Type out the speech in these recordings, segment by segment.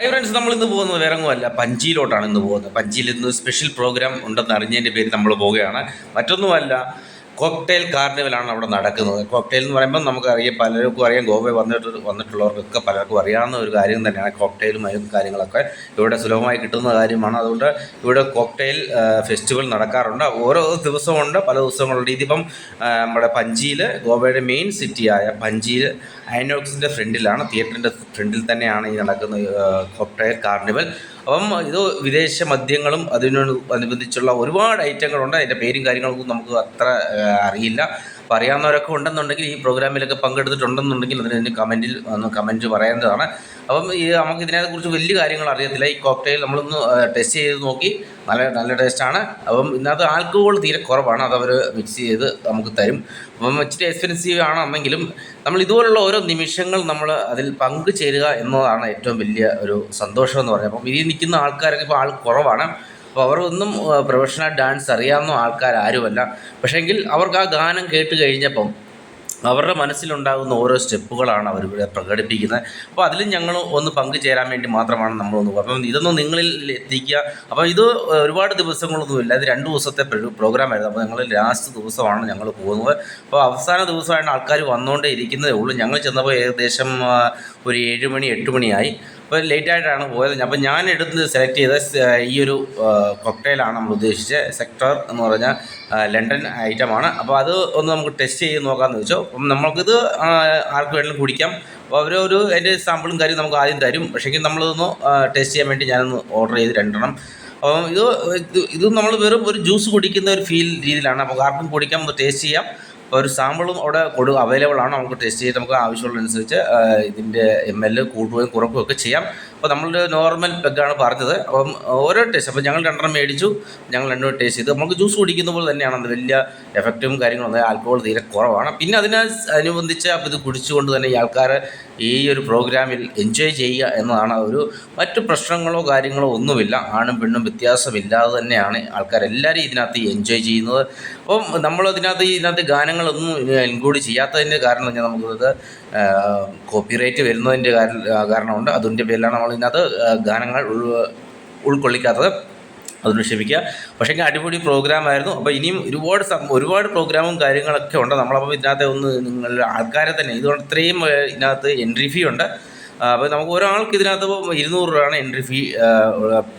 Hi friends, നമ്മൾ ഇന്ന് പോകുന്നത് വേറെ ഒന്നുമല്ല, പഞ്ചിയിലോട്ടാണ് ഇന്ന് പോകുന്നത്. പഞ്ചിയിൽ ഇന്ന് സ്പെഷ്യൽ പ്രോഗ്രാം ഉണ്ടെന്ന് അറിഞ്ഞതിൻ്റെ പേര് നമ്മൾ പോവുകയാണ്. മറ്റൊന്നുമല്ല, കോക്ടെയിൽ കാർണിവലാണ് അവിടെ നടക്കുന്നത്. കോക്ടെയിൽ എന്ന് പറയുമ്പോൾ നമുക്കറിയാം, പലർക്കും അറിയാം, ഗോവയിൽ വന്നിട്ടുള്ളവർക്കൊക്കെ പലർക്കും അറിയാവുന്ന ഒരു കാര്യം തന്നെയാണ് കോക്ടെയിലും മറ്റും കാര്യങ്ങളൊക്കെ ഇവിടെ സുലഭമായി കിട്ടുന്ന കാര്യമാണ്. അതുകൊണ്ട് ഇവിടെ കോക്ടെയിൽ ഫെസ്റ്റിവൽ നടക്കാറുണ്ട്. ഓരോ ദിവസമുണ്ട്, പല ദിവസങ്ങളുണ്ട്. ഇതിപ്പം നമ്മുടെ പഞ്ചിയിൽ, ഗോവയുടെ മെയിൻ സിറ്റിയായ പഞ്ചിയിൽ ഐനോക്സിൻ്റെ ഫ്രണ്ടിലാണ്, തിയേറ്ററിൻ്റെ ഫ്രണ്ടിൽ തന്നെയാണ് ഈ നടക്കുന്ന കോക്ടെയിൽ കാർണിവൽ. അപ്പം ഇത് വിദേശ മദ്യങ്ങളും അതിനോട് അനുബന്ധിച്ചുള്ള ഒരുപാട് ഐറ്റങ്ങളുണ്ട്. അതിൻ്റെ പേരും കാര്യങ്ങളൊന്നും നമുക്ക് അത്ര അറിയില്ല. അപ്പോൾ അറിയാവുന്നവരൊക്കെ ഉണ്ടെന്നുണ്ടെങ്കിൽ, ഈ പ്രോഗ്രാമിലൊക്കെ പങ്കെടുത്തിട്ടുണ്ടെന്നുണ്ടെങ്കിൽ അതിന് കമൻറ്റ് പറയേണ്ടതാണ്. അപ്പം നമുക്ക് ഇതിനെക്കുറിച്ച് വലിയ കാര്യങ്ങൾ അറിയത്തില്ല. ഈ കോക്ടെയിൽ നമ്മളൊന്ന് ടെസ്റ്റ് ചെയ്ത് നോക്കി, നല്ല ടേസ്റ്റാണ്. അപ്പം ഇതിനകത്ത് ആൽക്കഹോൾ തീരെ കുറവാണ്, അതവർ മിക്സ് ചെയ്ത് നമുക്ക് തരും. അപ്പം ഇച്ചിരി എക്സ്പെൻസീവ് ആണെന്നെങ്കിലും നമ്മൾ ഇതുപോലുള്ള ഓരോ നിമിഷങ്ങൾ നമ്മൾ അതിൽ പങ്കുചേരുക എന്നതാണ് ഏറ്റവും വലിയ ഒരു സന്തോഷം എന്ന് പറയുന്നത്. അപ്പം ഇതിൽ നിൽക്കുന്ന ആൾക്കാരൊക്കെ ഇപ്പോൾ ആൾ കുറവാണ്. അപ്പോൾ അവരൊന്നും പ്രൊഫഷണൽ ഡാൻസ് അറിയാവുന്ന ആൾക്കാരാരുമല്ല. പക്ഷേങ്കിൽ അവർക്ക് ആ ഗാനം കേട്ട് കഴിഞ്ഞപ്പം അവരുടെ മനസ്സിലുണ്ടാകുന്ന ഓരോ സ്റ്റെപ്പുകളാണ് അവരിവിടെ പ്രകടിപ്പിക്കുന്നത്. അപ്പോൾ അതിലും ഞങ്ങൾ ഒന്ന് പങ്കുചേരാൻ വേണ്ടി മാത്രമാണ് നമ്മളൊന്ന് പോകുന്നത്. അപ്പം ഇതൊന്നും നിങ്ങളിൽ എത്തിക്കുക. അപ്പോൾ ഇത് ഒരുപാട് ദിവസങ്ങളൊന്നുമില്ല, ഇത് 2 ദിവസത്തെ പ്രോഗ്രാമായിരുന്നു. അപ്പോൾ ഞങ്ങൾ ലാസ്റ്റ് ദിവസമാണ് ഞങ്ങൾ പോകുന്നത്. അപ്പോൾ അവസാന ദിവസമായിട്ട് ആൾക്കാർ വന്നുകൊണ്ടേ ഇരിക്കുന്നതേ ഉള്ളൂ. ഞങ്ങൾ ചെന്നപ്പോൾ ഏകദേശം ഒരു 7 മണി 8 മണിയായി. അപ്പോൾ ലേറ്റായിട്ടാണ് പോയത്. അപ്പോൾ ഞാൻ സെലക്ട് ചെയ്ത ഈ ഒരു കോക്ടെയിലാണ് നമ്മൾ ഉദ്ദേശിച്ചത്. സെക്ടർ എന്ന് പറഞ്ഞാൽ ലണ്ടൻ ഐറ്റമാണ്. അപ്പോൾ അത് ഒന്ന് നമുക്ക് ടെസ്റ്റ് ചെയ്ത് നോക്കാമെന്ന് വെച്ചു. അപ്പം നമുക്കിത് ആർക്ക് വേണമെങ്കിലും കുടിക്കാം. അപ്പോൾ അവരൊരു അതിൻ്റെ സാമ്പിളും കാര്യം നമുക്ക് ആദ്യം തരും. പക്ഷേങ്കിൽ നമ്മളിതൊന്ന് ടേസ്റ്റ് ചെയ്യാൻ വേണ്ടി ഞാനൊന്ന് ഓർഡർ ചെയ്ത് 2 അപ്പം ഇത് നമ്മൾ വെറും ഒരു ജ്യൂസ് കുടിക്കുന്ന ഒരു രീതിയിലാണ്. അപ്പോൾ ആർക്കും കുടിക്കാം, ഒന്ന് ടേസ്റ്റ് ചെയ്യാം. ഒരു സാമ്പിളും അവിടെ അവൈലബിൾ ആണ്. നമുക്ക് ടെസ്റ്റ് ചെയ്ത് നമുക്ക് ആവശ്യമുള്ളതനുസരിച്ച് ഇതിൻ്റെ ML കൂട്ടുകയും കുറക്കുകയും ഒക്കെ ചെയ്യാം. അപ്പോൾ നമ്മളൊരു നോർമൽ പെഗ്ഗാണ് പറഞ്ഞത്. അപ്പം ഓരോ ടേസ്റ്റ്, അപ്പോൾ ഞങ്ങൾ 2 മേടിച്ചു. ഞങ്ങൾ 2 ടേസ്റ്റ് ചെയ്തു. നമുക്ക് ജ്യൂസ് കുടിക്കുന്ന പോലെ തന്നെയാണ്, അത് വലിയ എഫക്റ്റും കാര്യങ്ങളും, ആൽക്കഹോൾ തീരെ കുറവാണ്. പിന്നെ അതിനനുബന്ധിച്ച് ഇത് കുടിച്ചുകൊണ്ട് തന്നെ ഈ ആൾക്കാർ ഈ ഒരു പ്രോഗ്രാമിൽ എൻജോയ് ചെയ്യുക എന്നതാണ്. മറ്റു പ്രശ്നങ്ങളോ കാര്യങ്ങളോ ഒന്നുമില്ല. ആണും പെണ്ണും വ്യത്യാസമില്ലാതെ തന്നെയാണ് ആൾക്കാരെല്ലാവരും ഇതിനകത്ത് എൻജോയ് ചെയ്യുന്നത്. അപ്പം ഇതിനകത്ത് ഗാനങ്ങളൊന്നും ഇൻക്ലൂഡ് ചെയ്യാത്തതിൻ്റെ കാരണം പറഞ്ഞാൽ നമുക്കത് കോപ്പിറൈറ്റ് വരുന്നതിൻ്റെ കാരണമുണ്ട്. അതിൻ്റെ പേരിലാണ് നമ്മൾ ഇതിനകത്ത് ഗാനങ്ങൾ ഉൾക്കൊള്ളിക്കാത്തത്. അതൊന്ന് ക്ഷമിക്കുക. പക്ഷേ അടിപൊളി പ്രോഗ്രാമായിരുന്നു. അപ്പോൾ ഇനിയും ഒരുപാട് പ്രോഗ്രാമും കാര്യങ്ങളൊക്കെ ഉണ്ട്. നമ്മളപ്പോൾ ഇതിനകത്ത് നിങ്ങളുടെ ആൾക്കാരെ തന്നെ ഇതുകൊണ്ട് ഇത്രയും ഇതിനകത്ത് എൻട്രി ഫീ ഉണ്ട്. അപ്പോൾ നമുക്ക് ഒരാൾക്ക് ഇതിനകത്ത് 200 രൂപയാണ് എൻട്രി ഫീ.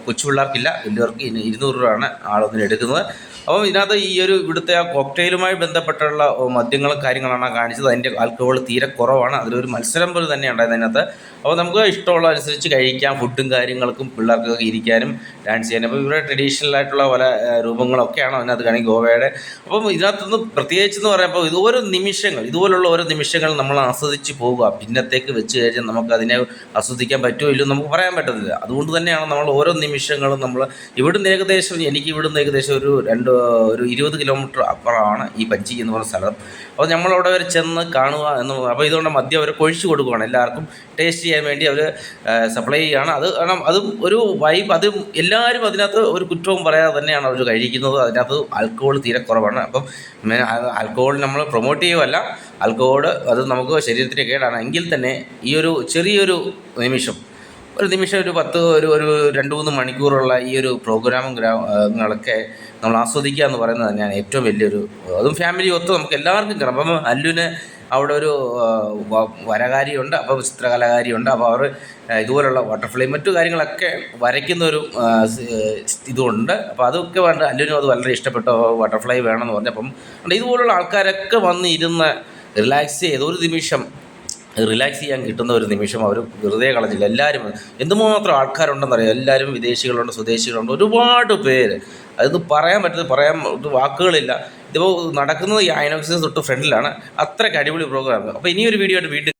കൊച്ചു പിള്ളേർക്കില്ല, വലിയവർക്ക് 200 രൂപയാണ് ആളൊന്നിന് എടുക്കുന്നത്. അപ്പം ഇതിനകത്ത് ഈ ഒരു ഇവിടുത്തെ ആ കോക്ടെയിലുമായി ബന്ധപ്പെട്ടുള്ള മദ്യങ്ങളും കാര്യങ്ങളാണ് കാണിച്ചത്. അതിൻ്റെ ആൽക്കഹോൾ തീരെ കുറവാണ്. അതിലൊരു മത്സരം പോലെ തന്നെ ഉണ്ടായത് അതിനകത്ത്. അപ്പോൾ നമുക്ക് ഇഷ്ടമുള്ള അനുസരിച്ച് കഴിക്കാം. ഫുഡും കാര്യങ്ങൾക്കും പിള്ളേർക്കൊക്കെ ഇരിക്കാനും ഡാൻസ് ചെയ്യാനും. അപ്പോൾ ഇവിടെ ട്രഡീഷണൽ ആയിട്ടുള്ള പല രൂപങ്ങളൊക്കെയാണ് അതിനകത്ത് കാണിക്കും ഗോവയുടെ. അപ്പം ഇതിനകത്തുനിന്ന് പ്രത്യേകിച്ചെന്ന് പറയുമ്പോൾ ഇതുപോലുള്ള ഓരോ നിമിഷങ്ങൾ നമ്മൾ ആസ്വദിച്ച് പോവുക. പിന്നത്തേക്ക് വെച്ച് കഴിഞ്ഞാൽ നമുക്കതിനെ ആസ്വദിക്കാൻ പറ്റുമോ ഇല്ലയോ നമുക്ക് പറയാൻ പറ്റത്തില്ല. അതുകൊണ്ട് തന്നെയാണ് നമ്മൾ ഓരോ നിമിഷങ്ങളും എനിക്ക് ഇവിടുന്ന് ഏകദേശം ഒരു 20 കിലോമീറ്റർ അപ്പുറമാണ് ഈ പഞ്ചി എന്ന് പറയുന്ന സ്ഥലം. അപ്പോൾ നമ്മളവിടെ വരെ ചെന്ന് കാണുക അപ്പോൾ ഇതുകൊണ്ട് മദ്യം അവർ കൊഴിച്ചു കൊടുക്കുകയാണ്. എല്ലാവർക്കും ടേസ്റ്റ് ചെയ്യാൻ വേണ്ടി അവർ സപ്ലൈ ചെയ്യുകയാണ്. കാരണം അതും ഒരു വൈബ്. എല്ലാവരും അതിനകത്ത് ഒരു കുറ്റവും പറയാതെ തന്നെയാണ് അവർ കഴിക്കുന്നത്. അതിനകത്ത് ആൽക്കഹോൾ തീരെ കുറവാണ്. അപ്പം ആൽക്കഹോൾ നമ്മൾ പ്രൊമോട്ട് ചെയ്യുകയല്ല. ആൽക്കഹോൾ അത് നമുക്ക് ശരീരത്തിന് കേടാണ്. എങ്കിൽ തന്നെ ഈ ഒരു ചെറിയൊരു നിമിഷം ഒരു 2-3 മണിക്കൂറുള്ള ഈ ഒരു പ്രോഗ്രാമുകളൊക്കെ നമ്മൾ ആസ്വദിക്കുക എന്ന് പറയുന്നത് തന്നെയാണ് ഏറ്റവും വലിയൊരു. അതും ഫാമിലി ഒത്ത് നമുക്ക് എല്ലാവർക്കും കാണാം. അപ്പം അല്ലുവിന് അവിടെ ഒരു വരകാരിയുണ്ട്, അപ്പോൾ ചിത്രകലാകാരിയുണ്ട്. അപ്പോൾ അവർ ഇതുപോലുള്ള ബട്ടർഫ്ലൈ മറ്റു കാര്യങ്ങളൊക്കെ വരയ്ക്കുന്നൊരു ഇതുണ്ട്. അപ്പോൾ അതൊക്കെ വേണ്ട. അല്ലുവിനും അത് വളരെ ഇഷ്ടപ്പെട്ട ബട്ടർഫ്ലൈ വേണമെന്ന് പറഞ്ഞപ്പം ഇതുപോലുള്ള ആൾക്കാരൊക്കെ വന്ന് ഇരുന്ന് റിലാക്സ് ചെയ്ത് ഒരു നിമിഷം റിലാക്സ് ചെയ്യാൻ കിട്ടുന്ന ഒരു നിമിഷം അവർ വെറുതെ കളഞ്ഞില്ല. എല്ലാവരും എന്തുമാത്രം ആൾക്കാരുണ്ടെന്നറിയാം. എല്ലാവരും വിദേശികളുണ്ട്, സ്വദേശികളുണ്ട്, ഒരുപാട് പേര്. അതൊന്നും പറയാൻ വാക്കുകളില്ല. ഇതിപ്പോൾ നടക്കുന്നത് ഈ ഐനോക്സിന് തൊട്ട് ഫ്രണ്ടിലാണ്. അത്രയ്ക്ക് അടിപൊളി പ്രോഗ്രാം. അപ്പോൾ ഇനിയൊരു വീഡിയോ ആയിട്ട് വീണ്ടും